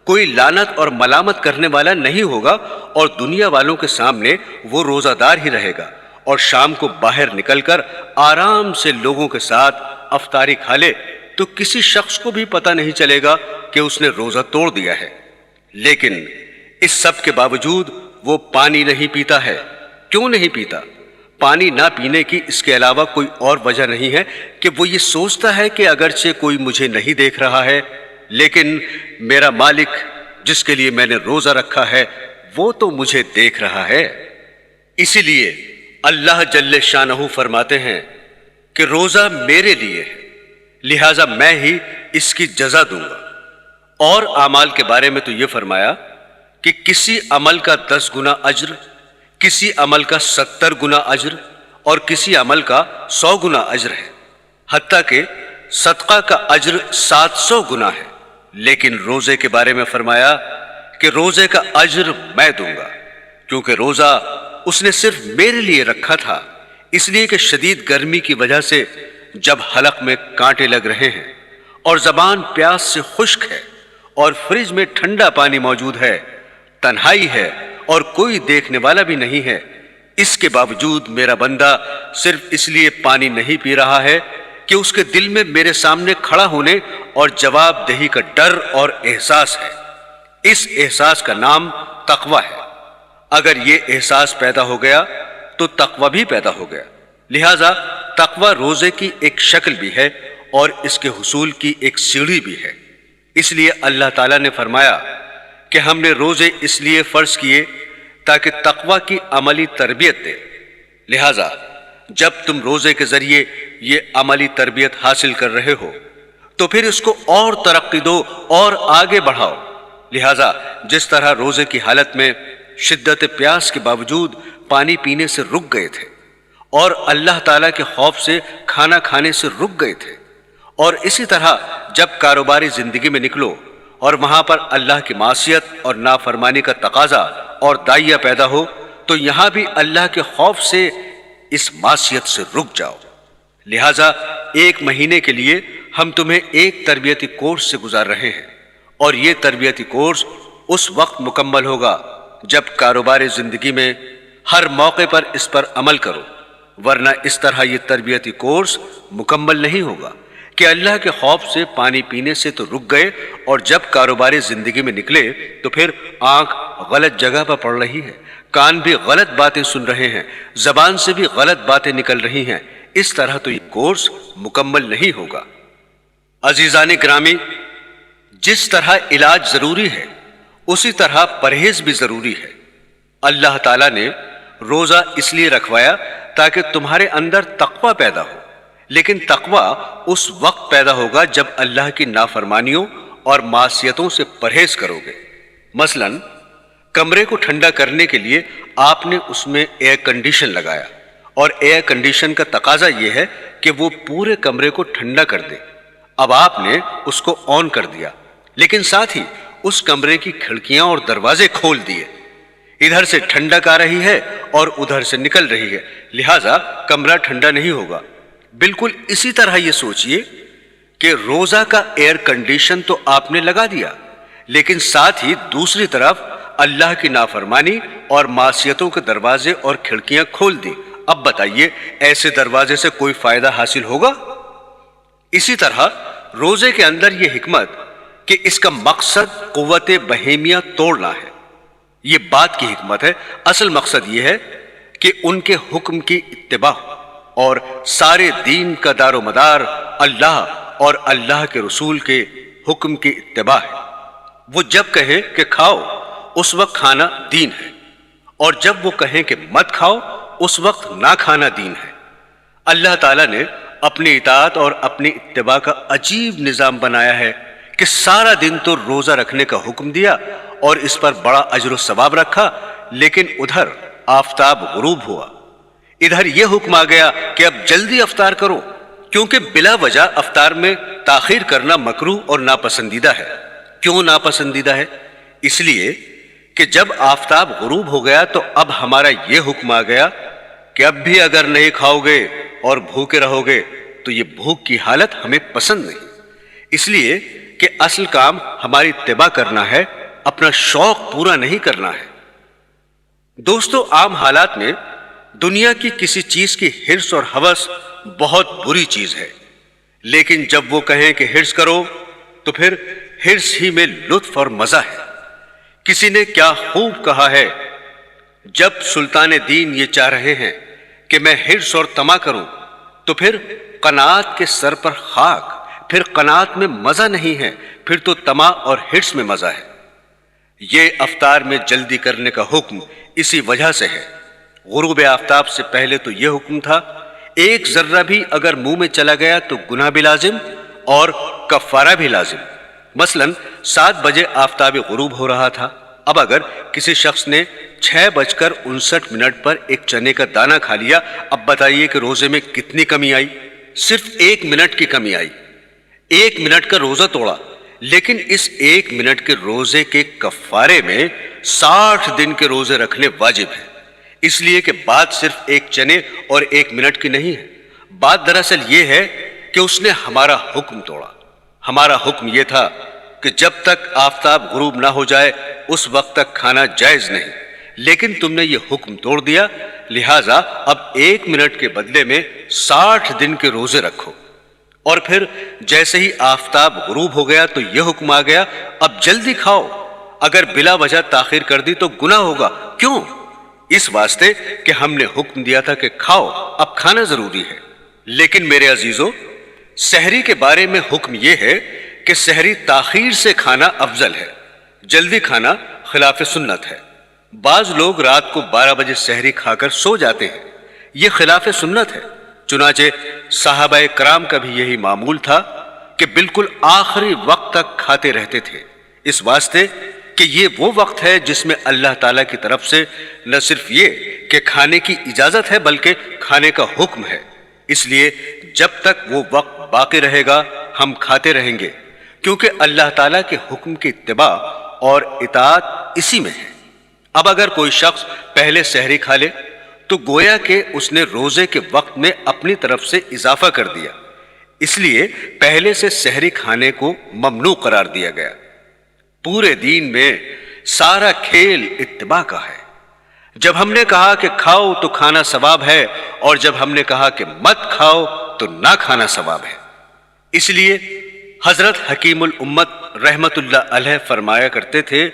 S2: کوئی لعنت اور ملامت کرنے والا نہیں ہوگا اور دنیا والوں کے سامنے وہ روزہ دار ہی رہے گا اور شام کو باہر نکل کر آرام سے لوگوں کے ساتھ افطاری کھا لے تو کسی شخص کو بھی پتہ نہیں چلے گا کہ اس نے روزہ توڑ دیا ہے۔ لیکن اس سب کے باوجود وہ پانی نہیں پیتا ہے۔ کیوں نہیں پیتا؟ پانی نہ پینے کی اس کے علاوہ کوئی اور وجہ نہیں ہے کہ وہ یہ سوچتا ہے کہ اگرچہ کوئی مجھے نہیں دیکھ رہا ہے لیکن میرا مالک جس کے لیے میں نے روزہ رکھا ہے وہ تو مجھے دیکھ رہا ہے۔ اسی لیے اللہ جل شانہ فرماتے ہیں کہ روزہ میرے لیے ہے، لہٰذا میں ہی اس کی جزا دوں گا۔ اور اعمال کے بارے میں تو یہ فرمایا کہ کسی عمل کا 10 گنا اجر، کسی عمل کا 70 گنا اجر اور کسی عمل کا 100 گنا اجر ہے، حتیٰ کہ صدقہ کا اجر 700 گنا ہے۔ لیکن روزے کے بارے میں فرمایا کہ روزے کا اجر میں دوں گا، کیونکہ روزہ اس نے صرف میرے لیے رکھا تھا، اس لیے کہ شدید گرمی کی وجہ سے جب حلق میں کانٹے لگ رہے ہیں اور زبان پیاس سے خشک ہے اور فریج میں ٹھنڈا پانی موجود ہے، تنہائی ہے اور کوئی دیکھنے والا بھی نہیں ہے، اس کے باوجود میرا بندہ صرف اس لیے پانی نہیں پی رہا ہے کہ اس کے دل میں میرے سامنے کھڑا ہونے اور جواب دہی کا ڈر اور احساس ہے۔ اس احساس کا نام تقویٰ ہے۔ اگر یہ احساس پیدا ہو گیا تو تقویٰ بھی پیدا ہو گیا۔ لہذا تقویٰ روزے کی ایک شکل بھی ہے اور اس کے حصول کی ایک سیڑھی بھی ہے۔ اس لیے اللہ تعالیٰ نے فرمایا کہ ہم نے روزے اس لیے فرض کیے تاکہ تقویٰ کی عملی تربیت دے۔ لہذا جب تم روزے کے ذریعے یہ عملی تربیت حاصل کر رہے ہو تو پھر اس کو اور ترقی دو اور آگے بڑھاؤ۔ لہذا جس طرح روزے کی حالت میں شدت پیاس کے باوجود پانی پینے سے رک گئے تھے اور اللہ تعالیٰ کے خوف سے کھانا کھانے سے رک گئے تھے، اور اسی طرح جب کاروباری زندگی میں نکلو اور وہاں پر اللہ کی معصیت اور نافرمانی کا تقاضا اور داعیہ پیدا ہو تو یہاں بھی اللہ کے خوف سے اس معصیت سے رک جاؤ۔ لہذا 1 مہینے کے لیے ہم تمہیں ایک تربیتی کورس سے گزار رہے ہیں، اور یہ تربیتی کورس اس وقت مکمل ہوگا جب کاروباری زندگی میں ہر موقع پر اس پر عمل کرو، ورنہ اس طرح یہ تربیتی کورس مکمل نہیں ہوگا کہ اللہ کے خوف سے پانی پینے سے تو رک گئے اور جب کاروباری زندگی میں نکلے تو پھر آنکھ غلط جگہ پر پڑ رہی ہے، کان بھی غلط باتیں سن رہے ہیں، زبان سے بھی غلط باتیں نکل رہی ہیں۔ اس طرح تو یہ کورس مکمل نہیں ہوگا۔ عزیزان گرامی، جس طرح علاج ضروری ہے اسی طرح پرہیز بھی ضروری ہے۔ اللہ تعالیٰ نے روزہ اس لیے رکھوایا تاکہ تمہارے اندر تقویٰ پیدا ہو، لیکن تقویٰ اس وقت پیدا ہوگا جب اللہ کی نافرمانیوں اور معصیتوں سے پرہیز کرو گے۔ مثلا کمرے کو ٹھنڈا کرنے کے لیے آپ نے اس میں ایئر کنڈیشن لگایا، اور ایئر کنڈیشن کا تقاضا یہ ہے کہ وہ پورے کمرے کو ٹھنڈا کر دے۔ اب آپ نے اس کو آن کر دیا، لیکن ساتھ ہی اس کمرے کی کھڑکیاں اور دروازے کھول دیے۔ ادھر سے ٹھنڈک آ رہی ہے اور ادھر سے نکل رہی ہے، لہٰذا کمرہ ٹھنڈا نہیں ہوگا۔ بالکل اسی طرح یہ سوچئے کہ روزہ کا ایئر کنڈیشن تو آپ نے لگا دیا، لیکن ساتھ ہی دوسری طرف اللہ کی نافرمانی اور معصیتوں کے دروازے اور کھڑکیاں کھول دی۔ اب بتائیے ایسے دروازے سے کوئی فائدہ حاصل ہوگا؟ اسی طرح روزے کے اندر یہ حکمت کہ اس کا مقصد قوت بہیمیہ توڑنا ہے، یہ بات کی حکمت ہے۔ اصل مقصد یہ ہے کہ ان کے حکم کی اتباع اور سارے دین کا دار و مدار اللہ اور اللہ کے رسول کے حکم کی اتباع ہے۔ وہ جب کہیں کہ کھاؤ اس وقت کھانا دین ہے، اور جب وہ کہیں کہ مت کھاؤ اس وقت نہ کھانا دین ہے۔ اللہ تعالیٰ نے اپنی اطاعت اور اپنی اتباع کا عجیب نظام بنایا ہے کہ سارا دن تو روزہ رکھنے کا حکم دیا اور اس پر بڑا اجر و ثواب رکھا، لیکن ادھر آفتاب غروب ہوا، ادھر یہ حکم آ گیا کہ اب جلدی افطار کرو، کیونکہ بلا وجہ افطار میں تاخیر کرنا مکروہ اور ناپسندیدہ ہے۔ کیوں ناپسندیدہ ہے؟ اس لیے کہ جب آفتاب غروب ہو گیا تو اب ہمارا یہ حکم آ گیا کہ اب بھی اگر نہیں کھاؤ گے اور بھوکے رہو گے تو یہ بھوک کی حالت ہمیں پسند نہیں۔ اس لیے کہ اصل کام ہماری اتباع کرنا ہے، اپنا شوق پورا نہیں کرنا ہے۔ دوستو، عام حالات میں دنیا کی کسی چیز کی حرص اور ہوس بہت بری چیز ہے، لیکن جب وہ کہیں کہ حرص کرو تو پھر حرص ہی میں لطف اور مزہ ہے۔ کسی نے کیا خوب کہا ہے، جب سلطان دین یہ چاہ رہے ہیں کہ میں حرص اور طمع کروں تو پھر قناعت کے سر پر خاک، پھر قناعت میں مزہ نہیں ہے، پھر تو طمع اور حرص میں مزہ ہے۔ یہ افطار میں جلدی کرنے کا حکم اسی وجہ سے ہے۔ غروب آفتاب سے پہلے تو یہ حکم تھا، ایک ذرہ بھی اگر منہ میں چلا گیا تو گناہ بھی لازم اور کفارہ بھی لازم۔ مثلا 7 بجے آفتاب غروب ہو رہا تھا، اب اگر کسی شخص نے 6:59 پر ایک چنے کا دانہ کھا لیا، اب بتائیے کہ روزے میں کتنی کمی آئی؟ صرف 1 منٹ کی کمی آئی، 1 منٹ کا روزہ توڑا، لیکن اس 1 منٹ کے روزے کے کفارے میں 60 دن کے روزے رکھنے واجب ہیں۔ اس لیے کہ بات صرف ایک چنے اور 1 منٹ کی نہیں ہے، بات دراصل یہ ہے کہ اس نے ہمارا حکم توڑا۔ ہمارا حکم یہ تھا کہ جب تک آفتاب غروب نہ ہو جائے اس وقت تک کھانا جائز نہیں، لیکن تم نے یہ حکم توڑ دیا، لہٰذا اب 1 منٹ کے بدلے میں 60 دن کے روزے رکھو۔ اور پھر جیسے ہی آفتاب غروب ہو گیا تو یہ حکم آ گیا، اب جلدی کھاؤ، اگر بلا وجہ تاخیر کر دی تو گناہ ہوگا۔ کیوں؟ اس واسطے کہ ہم نے حکم دیا تھا کہ کھاؤ، اب کھانا ضروری ہے۔ لیکن میرے عزیزو، سحری کے بارے میں حکم یہ ہے کہ سحری تاخیر سے کھانا افضل ہے، جلدی کھانا خلاف سنت ہے۔ بعض لوگ رات کو 12 بجے سحری کھا کر سو جاتے ہیں، یہ خلاف سنت ہے۔ چنانچہ صحابہ کرام کا بھی یہی معمول تھا کہ بالکل آخری وقت تک کھاتے رہتے تھے، اس واسطے کہ یہ وہ وقت ہے جس میں اللہ تعالیٰ کی طرف سے نہ صرف یہ کہ کھانے کی اجازت ہے بلکہ کھانے کا حکم ہے۔ اس لیے جب تک وہ وقت باقی رہے گا ہم کھاتے رہیں گے، کیونکہ اللہ تعالیٰ کے حکم کی اتباع اور اطاعت اسی میں ہے۔ اب اگر کوئی شخص پہلے سحری کھا لے تو گویا کہ اس نے روزے کے وقت میں اپنی طرف سے اضافہ کر دیا، اس لیے پہلے سے سحری کھانے کو ممنوع قرار دیا گیا۔ پورے دین میں سارا کھیل اتباع کا ہے۔ جب ہم نے کہا کہ کھاؤ تو کھانا ثواب ہے، اور جب ہم نے کہا کہ مت کھاؤ تو نہ کھانا ثواب ہے۔ اس لیے حضرت حکیم الامت رحمت اللہ علیہ فرمایا کرتے تھے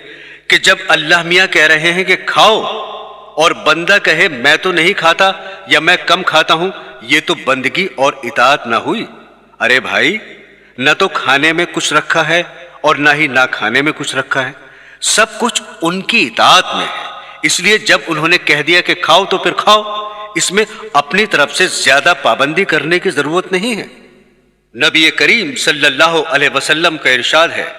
S2: کہ جب اللہ میاں کہہ رہے ہیں کہ کھاؤ اور بندہ کہے میں تو نہیں کھاتا یا میں کم کھاتا ہوں، یہ تو بندگی اور اطاعت نہ ہوئی۔ ارے بھائی، نہ تو کھانے میں کچھ رکھا ہے اور نہ ہی نہ کھانے میں کچھ رکھا ہے، سب کچھ ان کی اطاعت میں ہے۔ اس لیے جب انہوں نے کہہ دیا کہ کھاؤ تو پھر کھاؤ، اس میں اپنی طرف سے زیادہ پابندی کرنے کی ضرورت نہیں ہے۔ نبی کریم صلی اللہ علیہ وسلم کا ارشاد ہے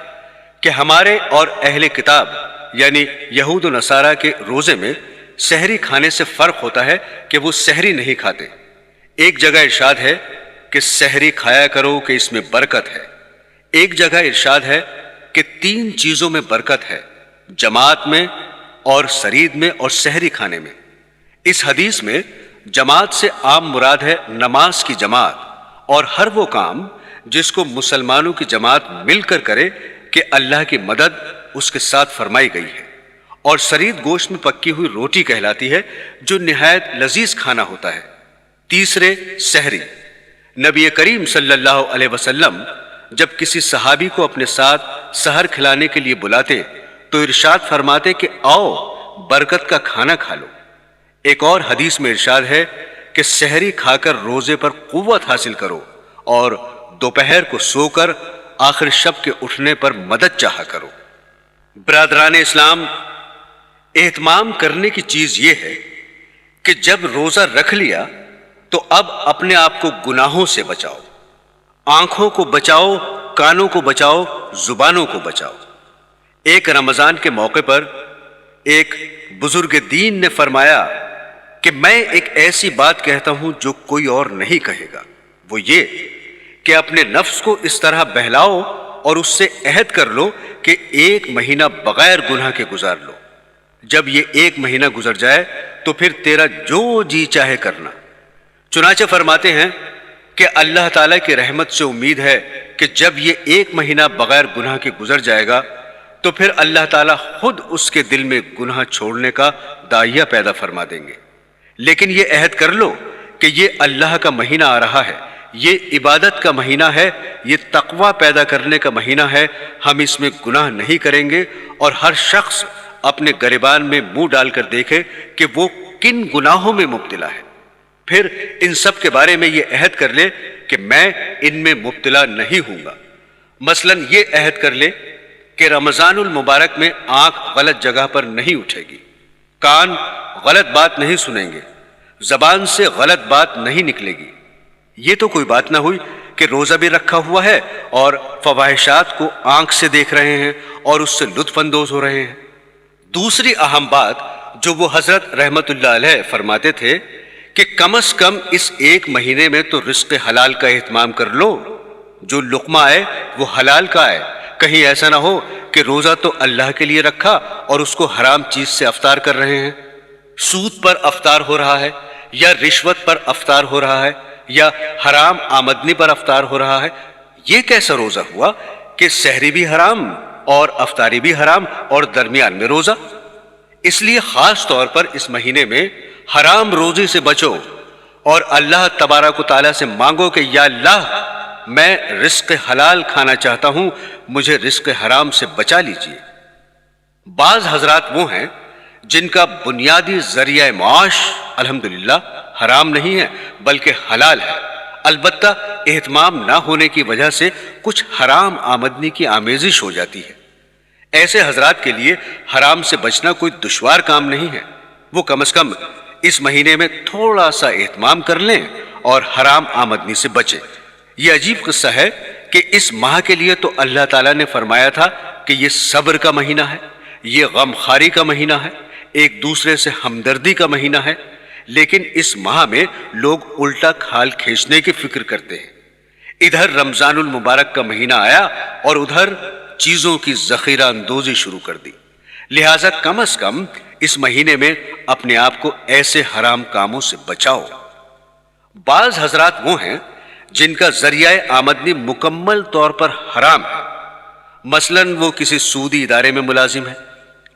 S2: کہ ہمارے اور اہل کتاب یعنی یہود و نصارہ کے روزے میں سحری کھانے سے فرق ہوتا ہے کہ وہ سحری نہیں کھاتے۔ ایک جگہ ارشاد ہے کہ سحری کھایا کرو کہ اس میں برکت ہے، ایک جگہ ارشاد ہے کہ 3 چیزوں میں برکت ہے، جماعت میں اور سرید میں اور سحری کھانے میں۔ اس حدیث میں جماعت سے عام مراد ہے نماز کی جماعت اور ہر وہ کام جس کو مسلمانوں کی جماعت مل کر کرے کہ اللہ کی مدد اس کے ساتھ فرمائی گئی ہے۔ اور سرید گوشت میں پکی ہوئی روٹی کہلاتی ہے جو نہایت لذیذ کھانا ہوتا ہے۔ تیسرے، سحری۔ نبی کریم صلی اللہ علیہ وسلم جب کسی صحابی کو اپنے ساتھ سحر کھلانے کے لیے بلاتے تو ارشاد فرماتے کہ آؤ برکت کا کھانا کھا لو۔ ایک اور حدیث میں ارشاد ہے کہ سحری کھا کر روزے پر قوت حاصل کرو اور دوپہر کو سو کر آخر شب کے اٹھنے پر مدد چاہا کرو۔ برادران اسلام، اہتمام کرنے کی چیز یہ ہے کہ جب روزہ رکھ لیا تو اب اپنے آپ کو گناہوں سے بچاؤ، آنکھوں کو بچاؤ، کانوں کو بچاؤ، زبانوں کو بچاؤ۔ ایک رمضان کے موقع پر ایک بزرگ دین نے فرمایا کہ میں ایک ایسی بات کہتا ہوں جو کوئی اور نہیں کہے گا، وہ یہ کہ اپنے نفس کو اس طرح بہلاؤ اور اس سے عہد کر لو کہ 1 مہینہ بغیر گناہ کے گزار لو۔ جب یہ 1 مہینہ گزر جائے تو پھر تیرا جو جی چاہے کرنا۔ چنانچہ فرماتے ہیں کہ اللہ تعالیٰ کی رحمت سے امید ہے کہ جب یہ 1 مہینہ بغیر گناہ کے گزر جائے گا تو پھر اللہ تعالیٰ خود اس کے دل میں گناہ چھوڑنے کا داعیہ پیدا فرما دیں گے۔ لیکن یہ عہد کر لو کہ یہ اللہ کا مہینہ آ رہا ہے، یہ عبادت کا مہینہ ہے، یہ تقوی پیدا کرنے کا مہینہ ہے، ہم اس میں گناہ نہیں کریں گے۔ اور ہر شخص اپنے گریبان میں منہ ڈال کر دیکھے کہ وہ کن گناہوں میں مبتلا ہے، پھر ان سب کے بارے میں یہ عہد کر لے کہ میں ان میں مبتلا نہیں ہوں گا۔ مثلا یہ عہد کر لے کہ رمضان المبارک میں آنکھ غلط جگہ پر نہیں اٹھے گی، کان غلط بات نہیں سنیں گے، زبان سے غلط بات نہیں نکلے گی۔ یہ تو کوئی بات نہ ہوئی کہ روزہ بھی رکھا ہوا ہے اور فواحشات کو آنکھ سے دیکھ رہے ہیں اور اس سے لطف اندوز ہو رہے ہیں۔ دوسری اہم بات جو وہ حضرت رحمت اللہ علیہ فرماتے تھے کہ کم از کم اس 1 مہینے میں تو رزق حلال کا اہتمام کر لو، جو لقمہ آئے وہ حلال کا آئے۔ کہیں ایسا نہ ہو کہ روزہ تو اللہ کے لیے رکھا اور اس کو حرام چیز سے افطار کر رہے ہیں، سود پر افطار ہو رہا ہے یا رشوت پر افطار ہو رہا ہے یا حرام آمدنی پر افطار ہو رہا ہے۔ یہ کیسا روزہ ہوا کہ سحری بھی حرام اور افطاری بھی حرام اور درمیان میں روزہ؟ اس لیے خاص طور پر اس مہینے میں حرام روزی سے بچو اور اللہ تبارک و تعالیٰ سے مانگو کہ یا اللہ میں رزق حلال کھانا چاہتا ہوں، مجھے رزق حرام سے بچا لیجیے۔ بعض حضرات وہ ہیں جن کا بنیادی ذریعہ معاش الحمدللہ حرام نہیں ہے بلکہ حلال ہے، البتہ اہتمام نہ ہونے کی وجہ سے کچھ حرام آمدنی کی آمیزش ہو جاتی ہے۔ ایسے حضرات کے لیے حرام سے بچنا کوئی دشوار کام نہیں ہے، وہ کم از کم اس مہینے میں تھوڑا سا اہتمام کر لیں اور حرام آمدنی سے بچیں۔ یہ عجیب قصہ ہے کہ اس ماہ کے لیے تو اللہ تعالیٰ نے فرمایا تھا کہ یہ صبر کا مہینہ ہے، یہ غم خاری کا مہینہ ہے، ایک دوسرے سے ہمدردی کا مہینہ ہے، لیکن اس ماہ میں لوگ الٹا کھال کھینچنے کی فکر کرتے ہیں۔ ادھر رمضان المبارک کا مہینہ آیا اور ادھر چیزوں کی ذخیرہ اندوزی شروع کر دی، لہٰذا کم از کم اس مہینے میں اپنے آپ کو ایسے حرام کاموں سے بچاؤ۔ بعض حضرات وہ ہیں جن کا ذریعہ آمدنی مکمل طور پر حرام ہے، مثلاً وہ کسی سودی ادارے میں ملازم ہے۔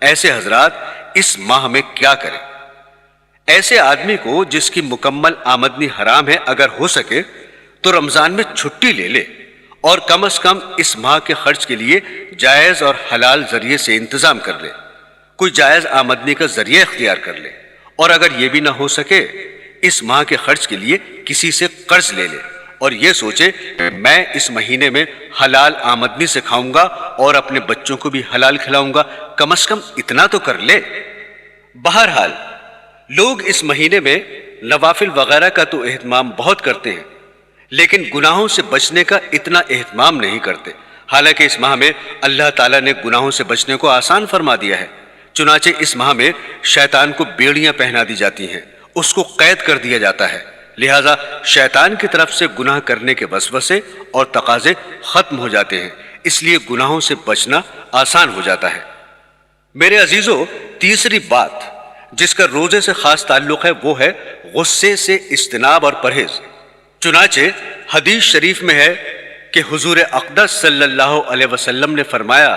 S2: ایسے حضرات اس ماہ میں کیا کریں؟ ایسے آدمی کو جس کی مکمل آمدنی حرام ہے اگر ہو سکے تو رمضان میں چھٹی لے لے اور کم از کم اس ماہ کے خرچ کے لیے جائز اور حلال ذریعے سے انتظام کر لے، کوئی جائز آمدنی کا ذریعہ اختیار کر لے، اور اگر یہ بھی نہ ہو سکے اس ماہ کے خرچ کے لیے کسی سے قرض لے لے اور یہ سوچے میں اس مہینے میں حلال آمدنی سے کھاؤں گا اور اپنے بچوں کو بھی حلال کھلاؤں گا، کم از کم اتنا تو کر لے۔ بہرحال لوگ اس مہینے میں نوافل وغیرہ کا تو اہتمام بہت کرتے ہیں، لیکن گناہوں سے بچنے کا اتنا اہتمام نہیں کرتے، حالانکہ اس ماہ میں اللہ تعالیٰ نے گناہوں سے بچنے کو آسان فرما دیا ہے۔ چنانچہ اس ماہ میں شیطان کو بیڑیاں پہنا دی جاتی ہیں، اس کو قید کر دیا جاتا ہے، لہٰذا شیطان کی طرف سے گناہ کرنے کے وسوسے اور تقاضے ختم ہو جاتے ہیں، اس لیے گناہوں سے بچنا آسان ہو جاتا ہے۔ میرے عزیزو، تیسری بات جس کا روزے سے خاص تعلق ہے وہ ہے غصے سے اجتناب اور پرہیز۔ چنانچہ حدیث شریف میں ہے کہ حضور اقدس صلی اللہ علیہ وسلم نے فرمایا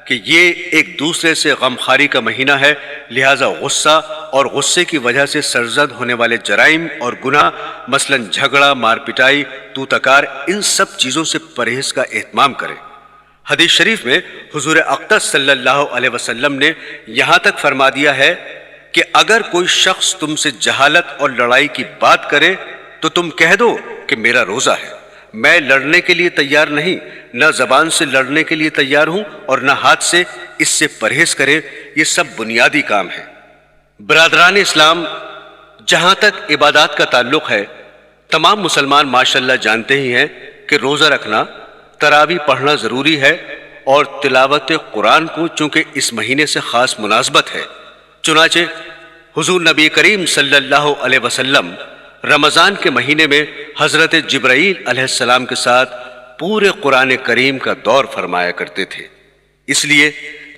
S2: کہ یہ ایک دوسرے سے غمخواری کا مہینہ ہے، لہٰذا غصہ اور غصے کی وجہ سے سرزد ہونے والے جرائم اور گناہ مثلاً جھگڑا، مار پٹائی، تو تکار، ان سب چیزوں سے پرہیز کا اہتمام کریں۔ حدیث شریف میں حضور اقدس صلی اللہ علیہ وسلم نے یہاں تک فرما دیا ہے کہ اگر کوئی شخص تم سے جہالت اور لڑائی کی بات کرے تو تم کہہ دو کہ میرا روزہ ہے، میں لڑنے کے لیے تیار نہیں، نہ زبان سے لڑنے کے لیے تیار ہوں اور نہ ہاتھ سے، اس سے پرہیز کرے۔ یہ سب بنیادی کام ہے۔ برادران اسلام، جہاں تک عبادات کا تعلق ہے، تمام مسلمان ماشاءاللہ جانتے ہی ہیں کہ روزہ رکھنا، تراویح پڑھنا ضروری ہے، اور تلاوت قرآن کو چونکہ اس مہینے سے خاص مناسبت ہے، چنانچہ حضور نبی کریم صلی اللہ علیہ وسلم رمضان کے مہینے میں حضرت جبرائیل علیہ السلام کے ساتھ پورے قرآن کریم کا دور فرمایا کرتے تھے۔ اس لیے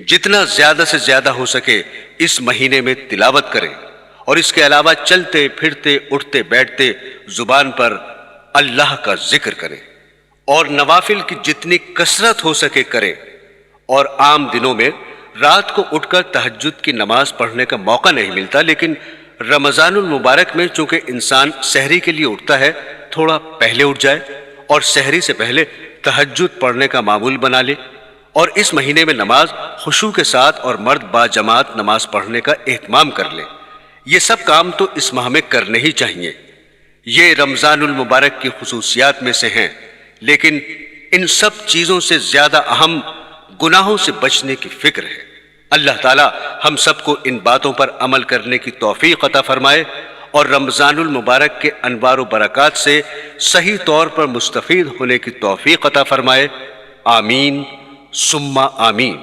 S2: جتنا زیادہ سے زیادہ ہو سکے اس مہینے میں تلاوت کریں، اور اس کے علاوہ چلتے پھرتے اٹھتے بیٹھتے زبان پر اللہ کا ذکر کریں، اور نوافل کی جتنی کثرت ہو سکے کریں، اور عام دنوں میں رات کو اٹھ کر تہجد کی نماز پڑھنے کا موقع نہیں ملتا، لیکن رمضان المبارک میں چونکہ انسان سحری کے لیے اٹھتا ہے، تھوڑا پہلے اٹھ جائے اور سحری سے پہلے تہجد پڑھنے کا معمول بنا لے، اور اس مہینے میں نماز خشوع کے ساتھ اور مرد با جماعت نماز پڑھنے کا اہتمام کر لے۔ یہ سب کام تو اس ماہ میں کرنے ہی چاہیے، یہ رمضان المبارک کی خصوصیات میں سے ہیں، لیکن ان سب چیزوں سے زیادہ اہم گناہوں سے بچنے کی فکر ہے۔ اللہ تعالی ہم سب کو ان باتوں پر عمل کرنے کی توفیق عطا فرمائے اور رمضان المبارک کے انوار و برکات سے صحیح طور پر مستفید ہونے کی توفیق عطا فرمائے۔ آمین ثم آمین۔